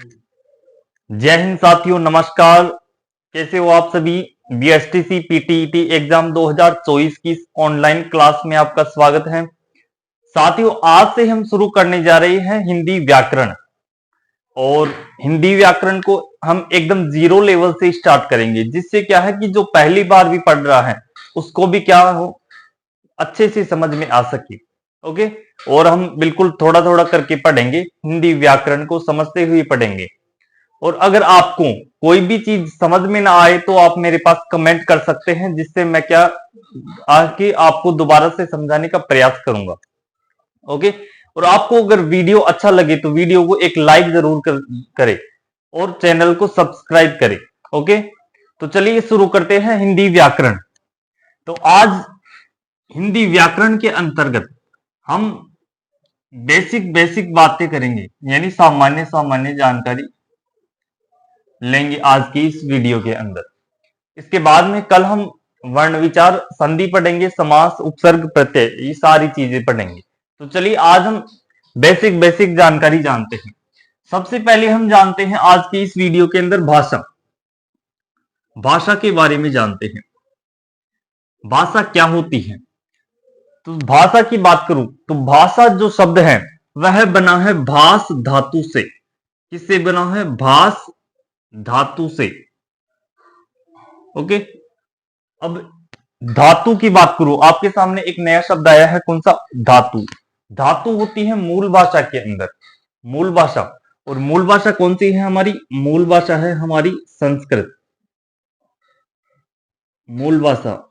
जय हिंद साथियों, नमस्कार। कैसे हो आप सभी। बीएसटीसी पीटीईटी एग्जाम 2024 की ऑनलाइन क्लास में आपका स्वागत है। साथियों, आज से हम शुरू करने जा रहे हैं हिंदी व्याकरण। और हिंदी व्याकरण को हम एकदम जीरो लेवल से स्टार्ट करेंगे, जिससे क्या है कि जो पहली बार भी पढ़ रहा है उसको भी क्या हो, अच्छे से समझ में आ सके। ओके। और हम बिल्कुल थोड़ा थोड़ा करके पढ़ेंगे, हिंदी व्याकरण को समझते हुए पढ़ेंगे। और अगर आपको कोई भी चीज समझ में ना आए तो आप मेरे पास कमेंट कर सकते हैं, जिससे मैं क्या आके आपको दोबारा से समझाने का प्रयास करूंगा। ओके। और आपको अगर वीडियो अच्छा लगे तो वीडियो को एक लाइक जरूर करें और चैनल को सब्सक्राइब करें। ओके। तो चलिए शुरू करते हैं हिंदी व्याकरण। तो आज हिंदी व्याकरण के अंतर्गत हम बेसिक बेसिक बातें करेंगे, यानी सामान्य सामान्य जानकारी लेंगे आज की इस वीडियो के अंदर। इसके बाद में कल हम वर्ण विचार संधि पढ़ेंगे, समास, उपसर्ग, प्रत्यय, ये सारी चीजें पढ़ेंगे। तो चलिए आज हम बेसिक बेसिक जानकारी जानते हैं। सबसे पहले हम जानते हैं आज की इस वीडियो के अंदर भाषा। भाषा के बारे में जानते हैं, भाषा क्या होती है। तो भाषा की बात करूं तो भाषा जो शब्द है वह बना है भास धातु से। किससे बना है? भास धातु से। ओके। अब धातु की बात करूं, आपके सामने एक नया शब्द आया है, कौन सा? धातु। धातु होती है मूल भाषा के अंदर, मूल भाषा। और मूल भाषा कौन सी है हमारी? मूल भाषा है हमारी संस्कृत। मूल भाषा,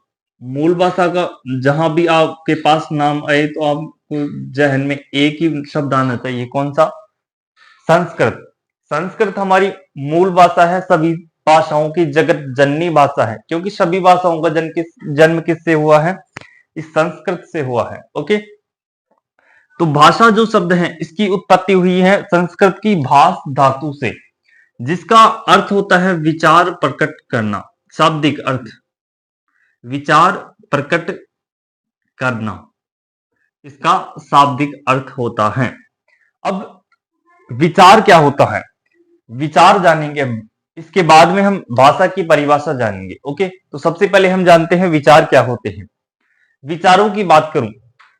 मूल भाषा का जहां भी आपके पास नाम आए तो आपको जहन में एक ही शब्द आना चाहिए, कौन सा? संस्कृत। संस्कृत हमारी मूल भाषा है, सभी भाषाओं की जगत जननी भाषा है, क्योंकि सभी भाषाओं का जन्म किससे हुआ है? इस संस्कृत से हुआ है। ओके। तो भाषा जो शब्द है इसकी उत्पत्ति हुई है संस्कृत की भास धातु से, जिसका अर्थ होता है विचार प्रकट करना। शाब्दिक अर्थ विचार प्रकट करना, इसका शाब्दिक अर्थ होता है। अब विचार क्या होता है, विचार जानेंगे हम। इसके बाद में हम भाषा की परिभाषा जानेंगे। ओके। तो सबसे पहले हम जानते हैं विचार क्या होते हैं। विचारों की बात करूं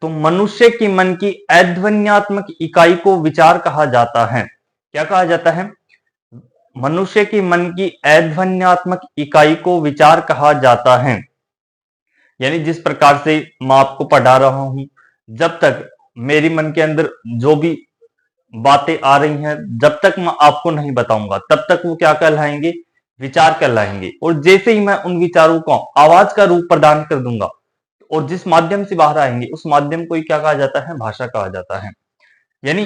तो मनुष्य के मन की अध्वन्यात्मक इकाई को विचार कहा जाता है। क्या कहा जाता है? मनुष्य के मन की अध्वन्यात्मक इकाई को विचार कहा जाता है। यानी जिस प्रकार से मैं आपको पढ़ा रहा हूं, जब तक मेरे मन के अंदर जो भी बातें आ रही हैं, जब तक मैं आपको नहीं बताऊंगा तब तक वो क्या कहलाएंगे? विचार कहलाएंगे। और जैसे ही मैं उन विचारों को आवाज का रूप प्रदान कर दूंगा और जिस माध्यम से बाहर आएंगे उस माध्यम को ही क्या कहा जाता है? भाषा कहा जाता है। यानी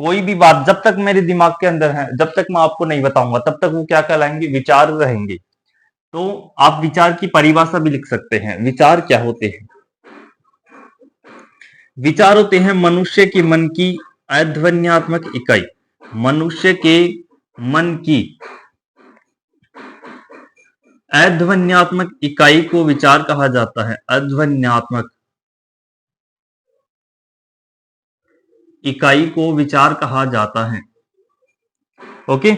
कोई भी बात जब तक मेरे दिमाग के अंदर है, जब तक मैं आपको नहीं बताऊंगा तब तक वो क्या कहलाएंगे? विचार रहेंगे। तो आप विचार की परिभाषा भी लिख सकते हैं। विचार क्या होते हैं? विचार होते हैं मनुष्य के मन की अध्वन्यात्मक इकाई। मनुष्य के मन की अध्वन्यात्मक इकाई को विचार कहा जाता है। अध्वन्यात्मक इकाई को विचार कहा जाता है। ओके।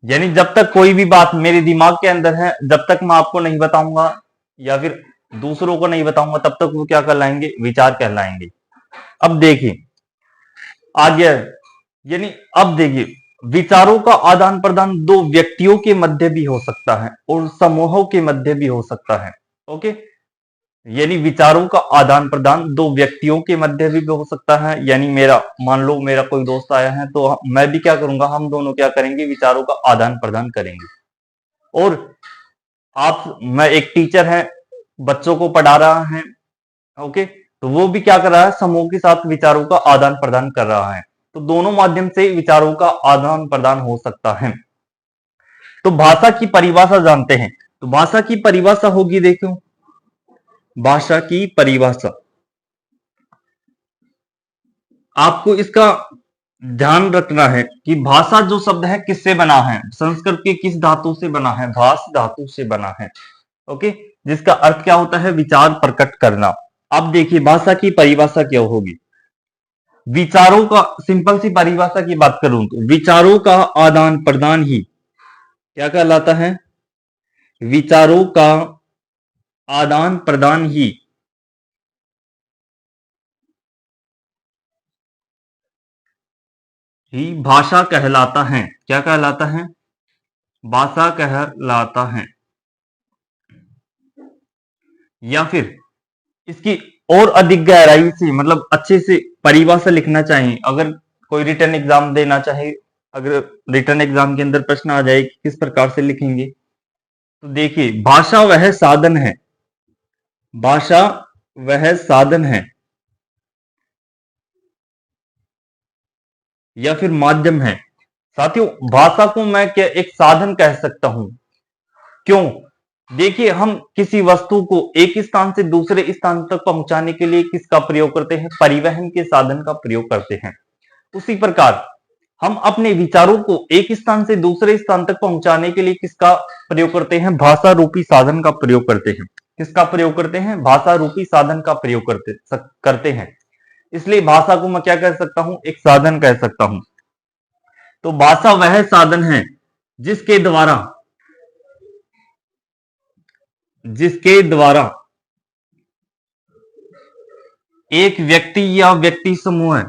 यानी जब तक कोई भी बात मेरे दिमाग के अंदर है, जब तक मैं आपको नहीं बताऊंगा या फिर दूसरों को नहीं बताऊंगा तब तक वो क्या कहलाएंगे? विचार कहलाएंगे। अब देखिए आगे, यानी अब देखिए विचारों का आदान प्रदान दो व्यक्तियों के मध्य भी हो सकता है और समूहों के मध्य भी हो सकता है। ओके। यानी विचारों का आदान प्रदान दो व्यक्तियों के मध्य भी हो सकता है। यानी मान लो मेरा कोई दोस्त आया है तो मैं भी क्या करूंगा? हम दोनों क्या करेंगे? विचारों का आदान प्रदान करेंगे। और मैं एक टीचर है, बच्चों को पढ़ा रहा है। ओके। तो वो भी क्या कर रहा है? समूह के साथ विचारों का आदान प्रदान कर रहा है। तो दोनों माध्यम से विचारों का आदान प्रदान हो सकता है। तो भाषा की परिभाषा जानते हैं। तो भाषा की परिभाषा होगी, देखो भाषा की परिभाषा, आपको इसका ध्यान रखना है कि भाषा जो शब्द है किससे बना है? संस्कृत के किस धातु से बना है? भास धातु से बना है। ओके। जिसका अर्थ क्या होता है? विचार प्रकट करना। अब देखिए भाषा की परिभाषा क्या होगी। विचारों का, सिंपल सी परिभाषा की बात करूं तो विचारों का आदान प्रदान ही क्या कहलाता है? विचारों का आदान प्रदान ही भाषा कहलाता है। क्या कहलाता है? भाषा कहलाता है। या फिर इसकी और अधिक गहराई से, मतलब अच्छे से परिभाषा लिखना चाहिए, अगर कोई रिटर्न एग्जाम देना चाहे, अगर रिटर्न एग्जाम के अंदर प्रश्न आ जाए कि किस प्रकार से लिखेंगे, तो देखिए, भाषा वह साधन है, भाषा वह साधन है या फिर माध्यम है। साथियों, भाषा को मैं क्या एक साधन कह सकता हूं। क्यों? देखिए, हम किसी वस्तु को एक स्थान से दूसरे स्थान तक पहुंचाने के लिए किसका प्रयोग करते हैं? परिवहन के साधन का प्रयोग करते हैं। उसी प्रकार हम अपने विचारों को एक स्थान से दूसरे स्थान तक पहुंचाने के लिए किसका प्रयोग करते हैं? भाषा रूपी साधन का प्रयोग करते हैं। किसका प्रयोग करते हैं? भाषा रूपी साधन का प्रयोग करते हैं। इसलिए भाषा को मैं क्या कह सकता हूं? एक साधन कह सकता हूं। तो भाषा वह साधन है जिसके द्वारा एक व्यक्ति या व्यक्ति समूह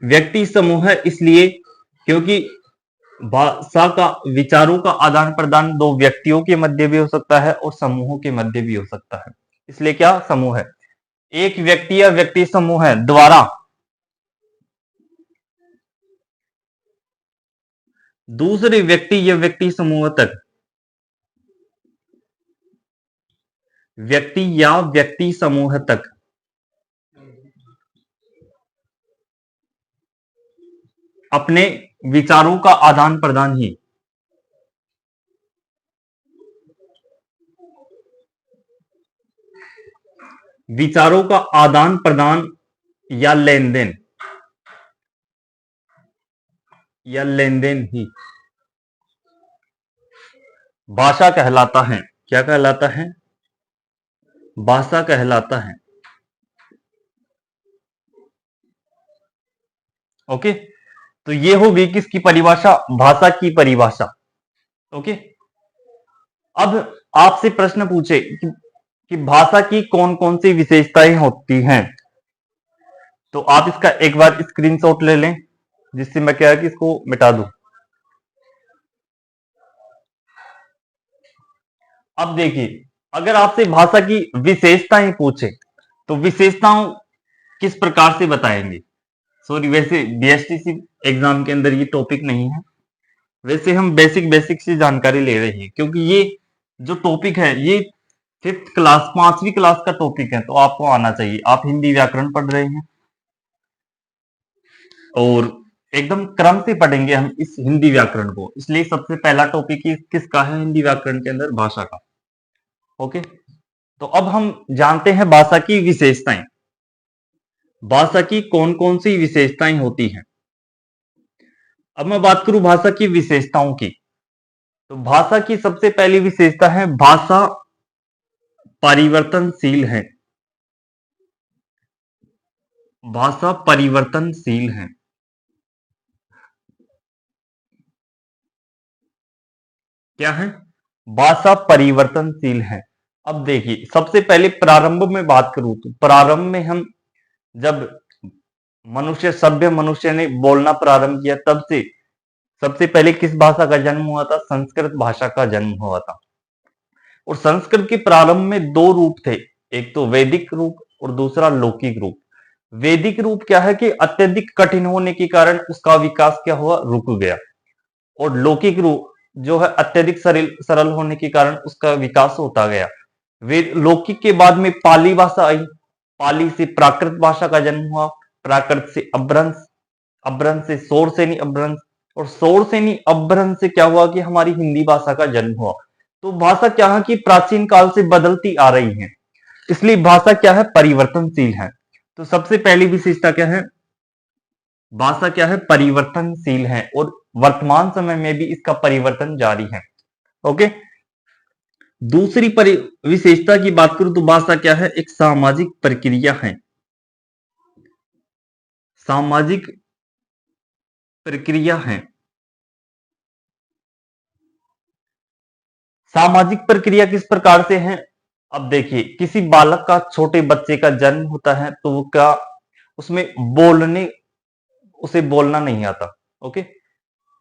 व्यक्ति समूह है, इसलिए क्योंकि भाषा का, विचारों का आदान प्रदान दो व्यक्तियों के मध्य भी हो सकता है और समूहों के मध्य भी हो सकता है। इसलिए क्या समूह है? एक व्यक्ति या व्यक्ति समूह है द्वारा दूसरे व्यक्ति या व्यक्ति समूह तक, व्यक्ति या व्यक्ति समूह तक अपने विचारों का आदान प्रदान ही विचारों का आदान प्रदान या लेन देन ही भाषा कहलाता है। क्या कहलाता है? भाषा कहलाता है। ओके, तो ये होगी किसकी परिभाषा? भाषा की परिभाषा। ओके, अब आपसे प्रश्न पूछे कि भाषा की कौन कौन सी विशेषताएं होती हैं, तो आप इसका एक बार स्क्रीनशॉट ले लें, जिससे मैं क्या है कि इसको मिटा दूं। अब देखिए, अगर आपसे भाषा की विशेषताएं पूछे तो विशेषताओं किस प्रकार से बताएंगे? सॉरी, वैसे बीएसटीसी एग्जाम के अंदर ये टॉपिक नहीं है, वैसे हम बेसिक से जानकारी ले रहे हैं, क्योंकि ये जो टॉपिक है ये 5th क्लास 5वीं क्लास का टॉपिक है, तो आपको आना चाहिए। आप हिंदी व्याकरण पढ़ रहे हैं और एकदम क्रम से पढ़ेंगे हम इस हिंदी व्याकरण को, इसलिए सबसे पहला टॉपिक किसका है हिंदी व्याकरण के अंदर? भाषा का। ओके, तो अब हम जानते हैं भाषा की विशेषताएं। भाषा की कौन कौन सी विशेषताएं होती हैं? अब मैं बात करूं भाषा की विशेषताओं की, तो भाषा की सबसे पहली विशेषता है भाषा परिवर्तनशील है। भाषा परिवर्तनशील है। क्या है? भाषा परिवर्तनशील है। अब देखिए, सबसे पहले प्रारंभ में बात करूं तो प्रारंभ में हम जब सभ्य मनुष्य ने बोलना प्रारंभ किया, तब से सबसे पहले किस भाषा का जन्म हुआ था? संस्कृत भाषा का जन्म हुआ था। और संस्कृत के प्रारंभ में दो रूप थे, एक तो वैदिक रूप और दूसरा लौकिक रूप। वैदिक रूप क्या है कि अत्यधिक कठिन होने के कारण उसका विकास क्या हुआ? रुक गया। और लौकिक रूप जो है अत्यधिक सरल होने के कारण उसका विकास होता गया। वे लौकिक के बाद में पाली भाषा आई, पाली से प्राकृत भाषा का जन्म हुआ, प्राकृत से अभ्रंश, अभ्रंश से सौरसेनी अभ्रंश, और सौरसेनी अभ्रंश से क्या हुआ कि हमारी हिंदी भाषा का जन्म हुआ। तो भाषा क्या है कि प्राचीन काल से बदलती आ रही है, इसलिए भाषा क्या है? परिवर्तनशील है। तो सबसे पहली विशेषता क्या है? भाषा क्या है? परिवर्तनशील है, और वर्तमान समय में भी इसका परिवर्तन जारी है। ओके, दूसरी विशेषता की बात करूं तो भाषा क्या है, एक सामाजिक प्रक्रिया है। सामाजिक प्रक्रिया है। सामाजिक प्रक्रिया किस प्रकार से है? अब देखिए, किसी बालक का, छोटे बच्चे का जन्म होता है तो वो क्या, उसमें बोलने उसे बोलना नहीं आता। ओके,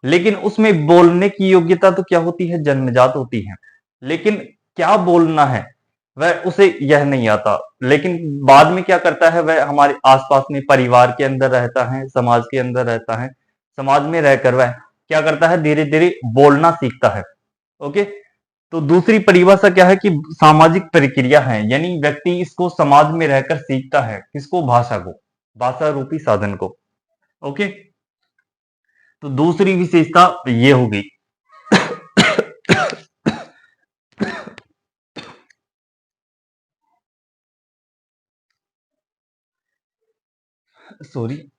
लेकिन उसमें बोलने की योग्यता तो क्या होती है, जन्मजात होती है। लेकिन क्या बोलना है वह उसे यह नहीं आता। लेकिन बाद में क्या करता है, वह हमारे आसपास में परिवार के अंदर रहता है, समाज के अंदर रहता है, समाज में रहकर वह क्या करता है, धीरे धीरे बोलना सीखता है। ओके, तो दूसरी परिभाषा क्या है कि सामाजिक प्रक्रिया है, यानी व्यक्ति इसको समाज में रहकर सीखता है। किसको? भाषा को, भाषा रूपी साधन को। ओके, तो दूसरी विशेषता ये होगी। सॉरी।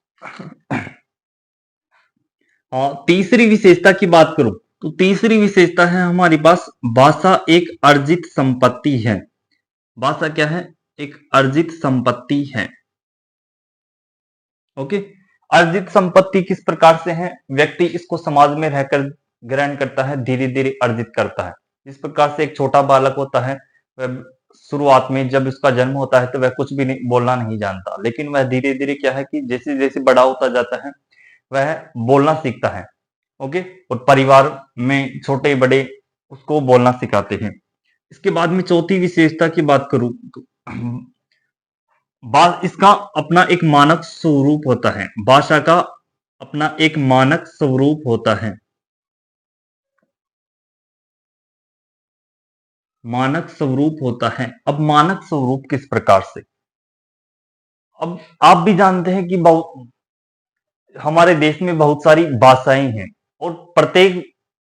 हाँ, तीसरी विशेषता की बात करूं तो तीसरी विशेषता है हमारे पास, भाषा एक अर्जित संपत्ति है। भाषा क्या है? एक अर्जित संपत्ति है। ओके, अर्जित संपत्ति किस प्रकार से है? व्यक्ति इसको समाज में रहकर ग्रहण करता है, धीरे धीरे अर्जित करता है। इस प्रकार से एक छोटा बालक होता है, वह शुरुआत में जब उसका जन्म होता है तो वह कुछ भी नहीं, बोलना नहीं जानता। लेकिन वह धीरे धीरे क्या है कि जैसे जैसे बड़ा होता जाता है वह बोलना सीखता है। ओके, और परिवार में छोटे बड़े उसको बोलना सिखाते हैं। इसके बाद में चौथी विशेषता की बात करूं तो इसका अपना एक मानक स्वरूप होता है। भाषा का अपना एक मानक स्वरूप होता है। मानक स्वरूप होता है। अब मानक स्वरूप किस प्रकार से? अब आप भी जानते हैं कि हमारे देश में बहुत सारी भाषाएं हैं और प्रत्येक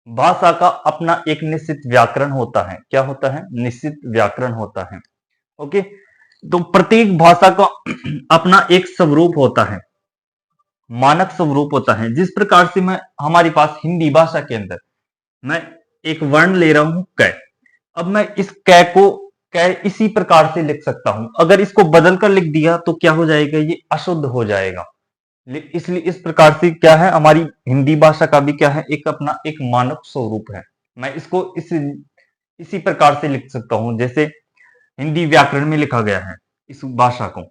भाषा का अपना एक निश्चित व्याकरण होता है। क्या होता है? निश्चित व्याकरण होता है। ओके, तो प्रत्येक भाषा का अपना एक स्वरूप होता है, मानक स्वरूप होता है। जिस प्रकार से मैं हमारे पास हिंदी भाषा के अंदर मैं एक वर्ण ले रहा हूं कै। अब मैं इस कै को कै इसी प्रकार से लिख सकता हूं। अगर इसको बदल कर लिख दिया तो क्या हो जाएगा? ये अशुद्ध हो जाएगा। इसलिए इस प्रकार से क्या है, हमारी हिंदी भाषा का भी क्या है, एक अपना एक मानक स्वरूप है। मैं इसको इसी प्रकार से लिख सकता हूं जैसे हिंदी व्याकरण में लिखा गया है। इस भाषा को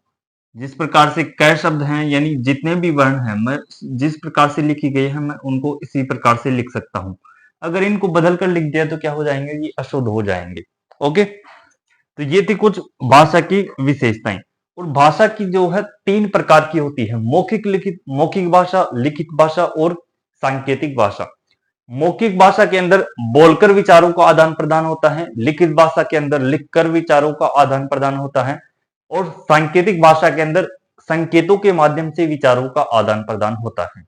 जिस प्रकार से कै शब्द हैं, यानी जितने भी वर्ण हैं, मैं जिस प्रकार से लिखी गई है मैं उनको इसी प्रकार से लिख सकता हूं। अगर इनको बदल कर लिख दिया तो क्या हो जाएंगे? ये अशुद्ध हो जाएंगे। ओके, तो ये थी कुछ भाषा की विशेषताएं। और भाषा की जो है 3 प्रकार की होती है, मौखिक लिखित, मौखिक भाषा, लिखित भाषा और सांकेतिक भाषा। मौखिक भाषा के अंदर बोलकर विचारों का आदान प्रदान होता है, लिखित भाषा के अंदर लिखकर विचारों का आदान प्रदान होता है, और सांकेतिक भाषा के अंदर संकेतों के माध्यम से विचारों का आदान प्रदान होता है।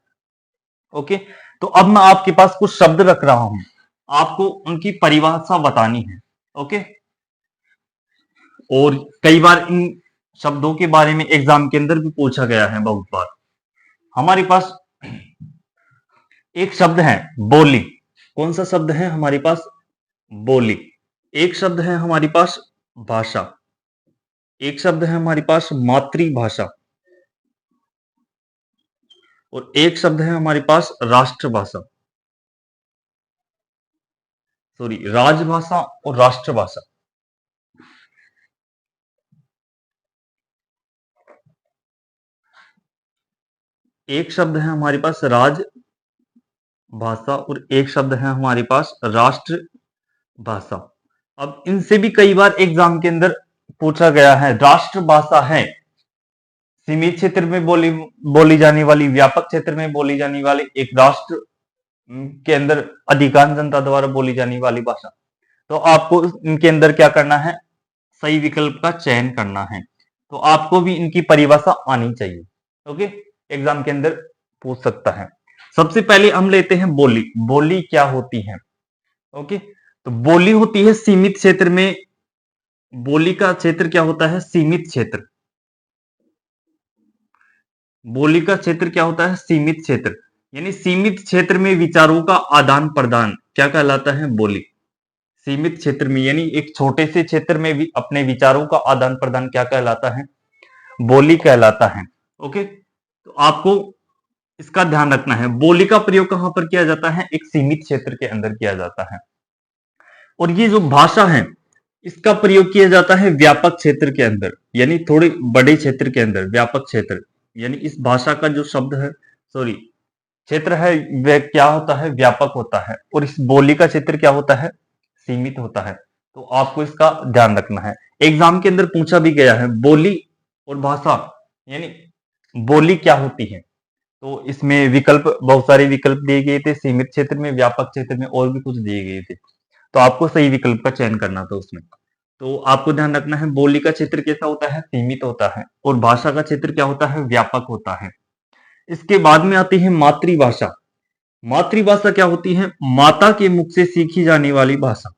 ओके, तो अब मैं आपके पास कुछ शब्द रख रहा हूं, आपको उनकी परिभाषा बतानी है। ओके, और कई बार इन शब्दों के बारे में एग्जाम के अंदर भी पूछा गया है बहुत बार। हमारे पास एक शब्द है बोली। कौन सा शब्द है हमारे पास? बोली। एक शब्द है हमारे पास भाषा। एक शब्द है हमारे पास मातृभाषा। और एक शब्द है हमारे पास राष्ट्रभाषा, सॉरी, राजभाषा और राष्ट्रभाषा। एक शब्द है हमारे पास राजभाषा और एक शब्द है हमारे पास राष्ट्रभाषा। अब इनसे भी कई बार एग्जाम के अंदर पूछा गया है। राष्ट्रभाषा है सीमित क्षेत्र में बोली जाने वाली, व्यापक क्षेत्र में बोली जाने वाली, एक राष्ट्र के अंदर अधिकांश जनता द्वारा बोली जाने वाली भाषा। तो आपको इनके अंदर क्या करना है? सही विकल्प का चयन करना है। तो आपको भी इनकी परिभाषा आनी चाहिए। ओके, एग्जाम के अंदर पूछ सकता है। सबसे पहले हम लेते हैं बोली। बोली क्या होती है? ओके, तो बोली होती है सीमित क्षेत्र में। बोली का क्षेत्र क्या होता है? सीमित क्षेत्र। बोली का क्षेत्र क्या होता है? सीमित क्षेत्र। यानी सीमित क्षेत्र में विचारों का आदान प्रदान क्या कहलाता है? बोली। सीमित क्षेत्र में यानी एक छोटे से क्षेत्र में भी अपने विचारों का आदान प्रदान क्या कहलाता है? बोली कहलाता है। ओके, तो आपको इसका ध्यान रखना है। बोली का प्रयोग कहां पर किया जाता है? एक सीमित क्षेत्र के अंदर किया जाता है। और ये जो भाषा है इसका प्रयोग किया जाता है व्यापक क्षेत्र के अंदर, यानी थोड़े बड़े क्षेत्र के अंदर। व्यापक क्षेत्र यानी इस भाषा का जो शब्द है, सॉरी, क्षेत्र है, वह क्या होता है? व्यापक होता है। और इस बोली का क्षेत्र क्या होता है? सीमित होता है। तो आपको इसका ध्यान रखना है। एग्जाम के अंदर पूछा भी गया है, बोली और भाषा यानी बोली क्या होती है? तो इसमें विकल्प, बहुत सारे विकल्प दिए गए थे, सीमित क्षेत्र में, व्यापक क्षेत्र में, और भी कुछ दिए गए थे। तो आपको सही विकल्प का चयन करना था उसमें। तो आपको ध्यान रखना है, बोली का क्षेत्र कैसा होता है? सीमित होता है। और भाषा का क्षेत्र क्या होता है? व्यापक होता है। इसके बाद में आती है मातृभाषा। मातृभाषा क्या होती है? माता के मुख से सीखी जाने वाली भाषा।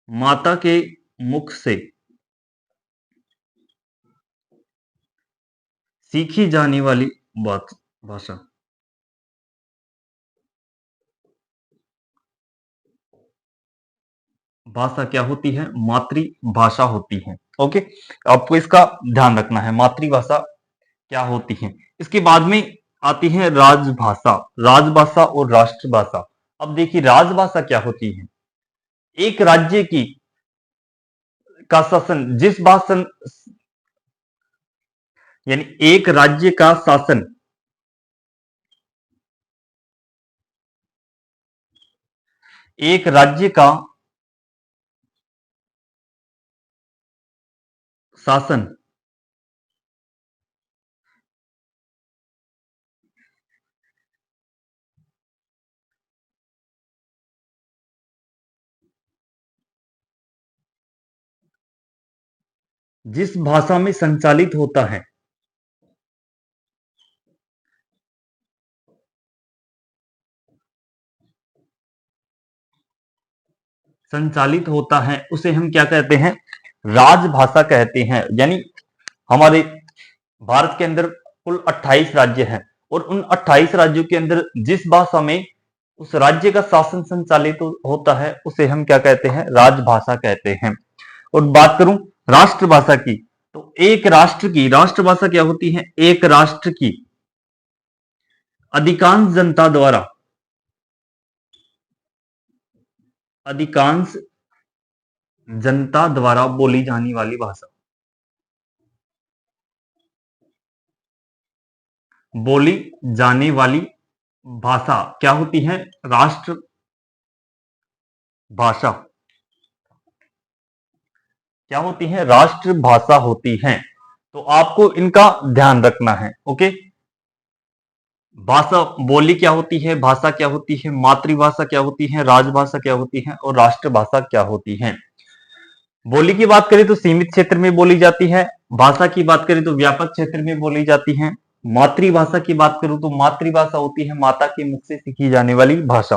माता के मुख से सीखी जाने वाली बात भाषा। भाषा क्या होती है? मातृभाषा होती है। ओके, आपको इसका ध्यान रखना है, मातृभाषा क्या होती है। इसके बाद में आती है राजभाषा। राजभाषा और राष्ट्रभाषा। अब देखिए, राजभाषा क्या होती है? एक राज्य की का शासन, जिस भाषण यानी एक राज्य का शासन, एक राज्य का शासन जिस भाषा में संचालित होता है, संचालित होता है, उसे हम क्या कहते हैं? राजभाषा कहते हैं। यानी हमारे भारत के अंदर कुल 28 राज्य हैं, और उन 28 राज्यों के अंदर जिस भाषा में उस राज्य का शासन संचालित होता है उसे हम क्या कहते हैं? राजभाषा कहते हैं। और बात करूं राष्ट्रभाषा की, तो एक राष्ट्र की राष्ट्रभाषा क्या होती है? एक राष्ट्र की अधिकांश जनता द्वारा, अधिकांश जनता द्वारा बोली जाने वाली भाषा। बोली जाने वाली भाषा क्या होती है? राष्ट्र भाषा क्या होती है? राष्ट्रभाषा होती है। तो आपको इनका ध्यान रखना है। ओके, भाषा, बोली क्या होती है, भाषा क्या होती है, मातृभाषा क्या होती है, राजभाषा क्या होती है, और राष्ट्रभाषा क्या होती है। बोली की बात करें तो सीमित क्षेत्र में बोली जाती है। भाषा की बात करें तो व्यापक क्षेत्र में बोली जाती है। मातृभाषा की बात करूं तो मातृभाषा होती है माता के मुख से सीखी जाने वाली भाषा।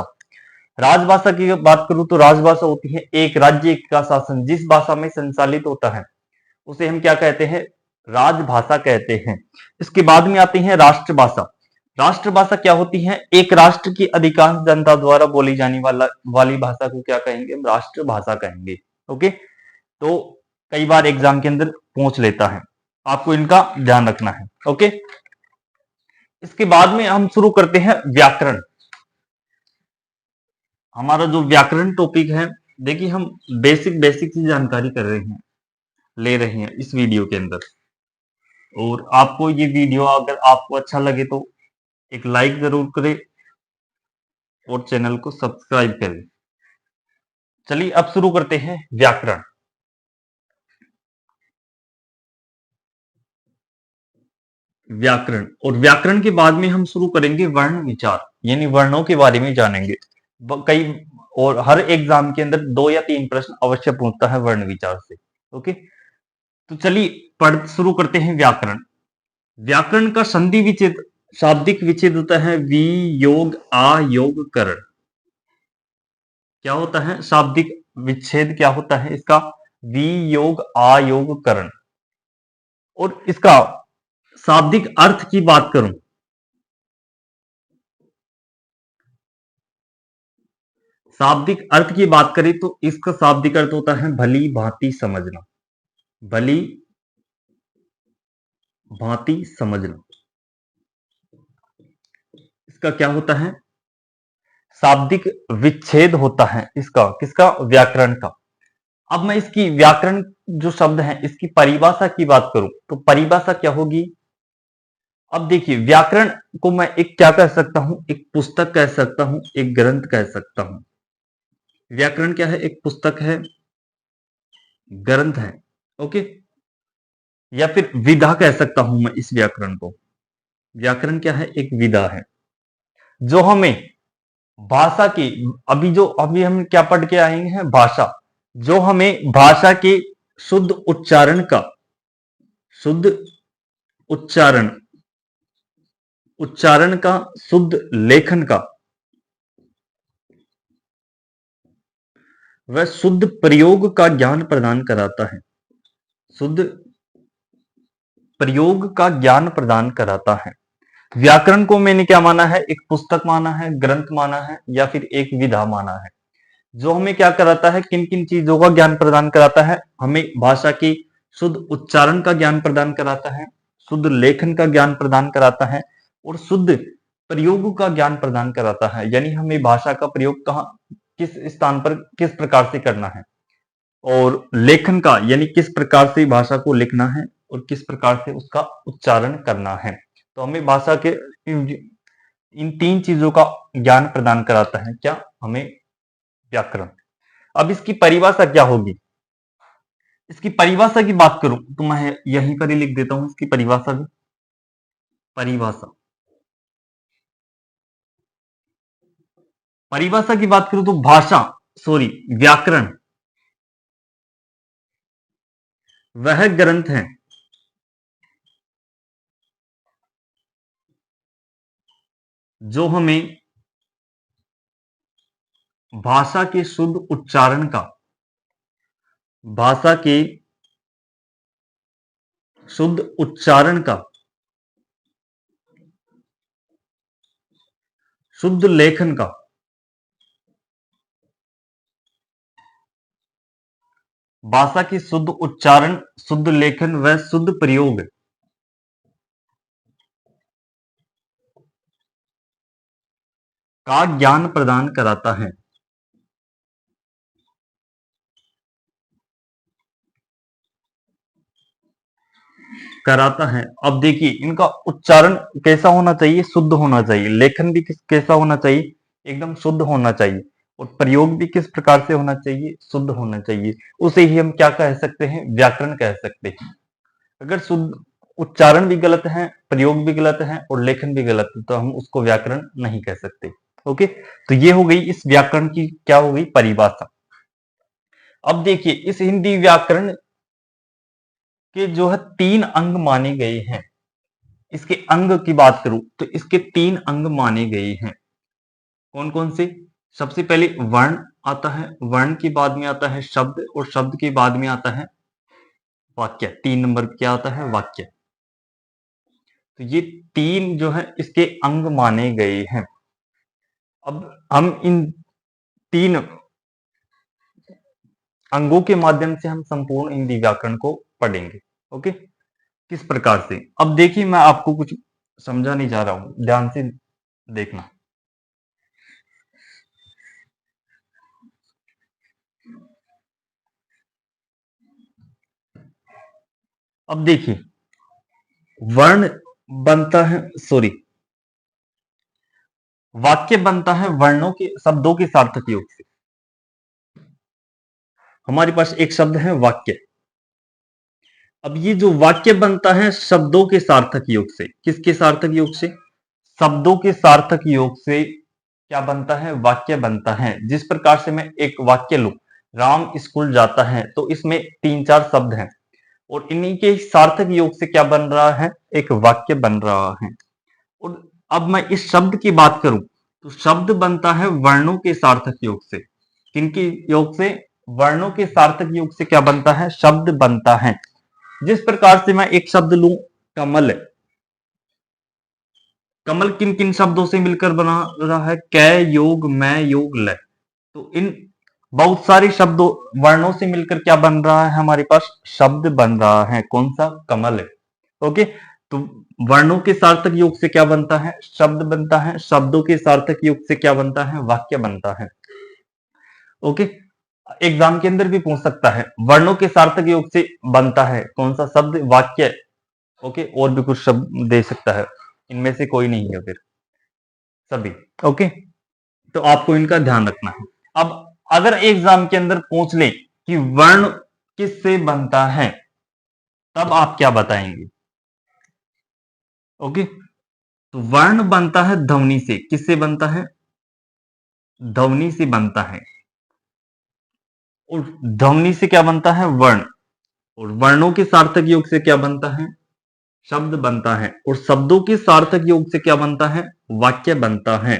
राजभाषा की बात करूं तो राजभाषा होती है एक राज्य का शासन जिस भाषा में संचालित होता है उसे हम क्या कहते हैं? राजभाषा कहते हैं। इसके बाद में आती है राष्ट्रभाषा। राष्ट्रभाषा क्या होती है? एक राष्ट्र की अधिकांश जनता द्वारा बोली जाने वाली भाषा को क्या कहेंगे? हम राष्ट्रभाषा कहेंगे। ओके, तो कई बार एग्जाम के अंदर पूछ लेता है, आपको इनका ध्यान रखना है। ओके, इसके बाद में हम शुरू करते हैं व्याकरण। हमारा जो व्याकरण टॉपिक है, देखिए हम बेसिक बेसिक सी जानकारी कर रहे हैं, ले रहे हैं इस वीडियो के अंदर। और आपको ये वीडियो अगर आपको अच्छा लगे तो एक लाइक जरूर करें और चैनल को सब्सक्राइब करें। चलिए अब शुरू करते हैं व्याकरण। व्याकरण, और व्याकरण के बाद में हम शुरू करेंगे वर्ण विचार, यानी वर्णों के बारे में जानेंगे। कई और हर एग्जाम के अंदर 2 या 3 प्रश्न अवश्य पूछता है वर्ण विचार से। ओके, तो चलिए पढ़ शुरू करते हैं व्याकरण। व्याकरण का संधि विच्छेद, शाब्दिक विच्छेद होता है वियोग आयोग करण। क्या होता है? शाब्दिक विच्छेद क्या होता है इसका? वियोग आयोग करण। और इसका शाब्दिक अर्थ की बात करूं शाब्दिक अर्थ की बात करें तो इसका शाब्दिक अर्थ होता है भली भांति समझना, भली भांति समझना। इसका क्या होता है? शाब्दिक विच्छेद होता है इसका, किसका? व्याकरण का। अब मैं इसकी व्याकरण जो शब्द है इसकी परिभाषा की बात करूं तो परिभाषा क्या होगी? अब देखिए, व्याकरण को मैं एक क्या कह सकता हूं? एक पुस्तक कह सकता हूं, एक ग्रंथ कह सकता हूं। व्याकरण क्या है? एक पुस्तक है, ग्रंथ है, ओके, या फिर विधा कह सकता हूं मैं इस व्याकरण को। व्याकरण क्या है? एक विधा है जो हमें भाषा की, अभी हम क्या पढ़ के आएंगे हैं? भाषा। जो हमें भाषा के शुद्ध उच्चारण का, शुद्ध उच्चारण, उच्चारण का, शुद्ध लेखन का, वह शुद्ध प्रयोग का ज्ञान प्रदान कराता है, शुद्ध प्रयोग का ज्ञान प्रदान कराता है। व्याकरण को मैंने क्या माना है? एक पुस्तक माना है, ग्रंथ माना है, या फिर एक विधा माना है, जो हमें क्या कराता है? किन किन चीजों का ज्ञान प्रदान कराता है? हमें भाषा की शुद्ध उच्चारण का ज्ञान प्रदान कराता है, शुद्ध लेखन का ज्ञान प्रदान कराता है, और शुद्ध प्रयोग का ज्ञान प्रदान कराता है। यानी हमें भाषा का प्रयोग कहाँ, किस स्थान पर, किस प्रकार से करना है, और लेखन का यानी किस प्रकार से भाषा को लिखना है और किस प्रकार से उसका उच्चारण करना है। तो हमें भाषा के इन तीन चीजों का ज्ञान प्रदान कराता है क्या? हमें व्याकरण। अब इसकी परिभाषा क्या होगी? इसकी परिभाषा की बात करूं तो मैं यहीं पर ही लिख देता हूं इसकी परिभाषा भी। परिभाषा, परिभाषा की बात करूं तो व्याकरण वह ग्रंथ है जो हमें भाषा के शुद्ध उच्चारण का, भाषा के शुद्ध उच्चारण का, शुद्ध लेखन का, भाषा की शुद्ध उच्चारण, शुद्ध लेखन व शुद्ध प्रयोग का ज्ञान प्रदान कराता है। कराता है। अब देखिए, इनका उच्चारण कैसा होना चाहिए? शुद्ध होना चाहिए। लेखन भी कैसा होना चाहिए? एकदम शुद्ध होना चाहिए। और प्रयोग भी किस प्रकार से होना चाहिए? शुद्ध होना चाहिए। उसे ही हम क्या कह सकते हैं? व्याकरण कह सकते हैं। अगर शुद्ध उच्चारण भी गलत है, प्रयोग भी गलत है और लेखन भी गलत है तो हम उसको व्याकरण नहीं कह सकते। ओके, तो ये हो गई इस व्याकरण की क्या हो गई? परिभाषा। अब देखिए, इस हिंदी व्याकरण के जो है 3 अंग माने गए हैं। इसके अंग की बात करूं तो इसके 3 अंग माने गए हैं। कौन कौन से? सबसे पहले वर्ण आता है, वर्ण के बाद में आता है शब्द, और शब्द के बाद में आता है वाक्य। 3 नंबर पे क्या आता है? वाक्य। तो ये 3 जो है इसके अंग माने गए हैं। अब हम इन 3 अंगों के माध्यम से हम संपूर्ण हिंदी व्याकरण को पढ़ेंगे। ओके, किस प्रकार से? अब देखिए, मैं आपको कुछ समझाने जा रहा हूं, ध्यान से देखना। अब देखिए, वर्ण बनता है, वाक्य बनता है वर्णों के, शब्दों के सार्थक योग से। हमारे पास एक शब्द है वाक्य। अब ये जो वाक्य बनता है शब्दों के सार्थक योग से। किसके सार्थक योग से? शब्दों के सार्थक योग से क्या बनता है? वाक्य बनता है। जिस प्रकार से मैं एक वाक्य लूं, राम स्कूल जाता है, तो इसमें 3-4 शब्द हैं और इन्हीं के सार्थक योग से क्या बन रहा है? एक वाक्य बन रहा है। और अब मैं इस शब्द की बात करूं तो शब्द बनता है वर्णों के सार्थक योग से। किनके योग से? वर्णों के सार्थक योग से क्या बनता है? शब्द बनता है। जिस प्रकार से मैं एक शब्द लूं, कमल। कमल किन किन शब्दों से मिलकर बना रहा है? कै योग मैं योग ल। तो इन बहुत सारे शब्दों वर्णों से मिलकर क्या बन रहा है, हमारे पास शब्द बन रहा है। कौन सा? कमल है। ओके, तो वर्णों के सार्थक योग से क्या बनता है? शब्द बनता है। शब्दों के सार्थक योग से क्या बनता है? वाक्य बनता है। ओके, एग्जाम के अंदर भी पूछ सकता है, वर्णों के सार्थक योग से बनता है कौन सा शब्द? वाक्य। ओके, और भी कुछ शब्द दे सकता है, इनमें से कोई नहीं है फिर, सभी। ओके, तो आपको इनका ध्यान रखना है। अब अगर एग्जाम के अंदर पूछ ले कि वर्ण किससे बनता है, तब आप क्या बताएंगे? ओके, तो वर्ण बनता है ध्वनि से। किससे बनता है? ध्वनि से बनता है। और ध्वनि से क्या बनता है? वर्ण। और वर्णों के सार्थक योग से क्या बनता है? शब्द बनता है। और शब्दों के सार्थक योग से क्या बनता है? वाक्य बनता है।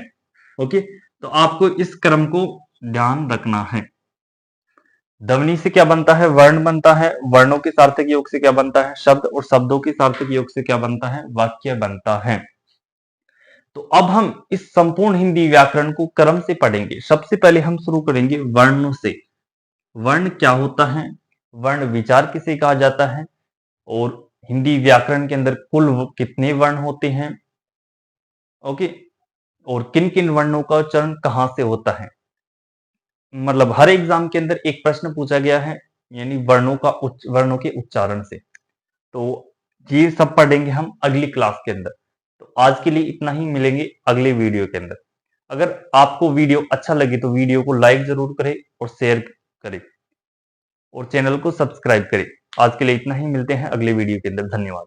ओके, तो आपको इस क्रम को ध्यान रखना है। ध्वनि से क्या बनता है? वर्ण बनता है। वर्णों के सार्थक योग से क्या बनता है? शब्द। और शब्दों के सार्थक योग से क्या बनता है? वाक्य बनता है। तो अब हम इस संपूर्ण हिंदी व्याकरण को क्रम से पढ़ेंगे। सबसे पहले हम शुरू करेंगे वर्ण से। वर्ण क्या होता है? वर्ण विचार किसे कहा जाता है? और हिंदी व्याकरण के अंदर कुल कितने वर्ण होते हैं? ओके, और किन किन वर्णों का उच्चारण कहां से होता है? मतलब हर एग्जाम के अंदर एक प्रश्न पूछा गया है, यानी वर्णों के उच्चारण से। तो ये सब पढ़ेंगे हम अगली क्लास के अंदर। तो आज के लिए इतना ही, मिलेंगे अगले वीडियो के अंदर। अगर आपको वीडियो अच्छा लगे तो वीडियो को लाइक जरूर करें और शेयर करें और चैनल को सब्सक्राइब करें। आज के लिए इतना ही, मिलते हैं अगले वीडियो के अंदर। धन्यवाद।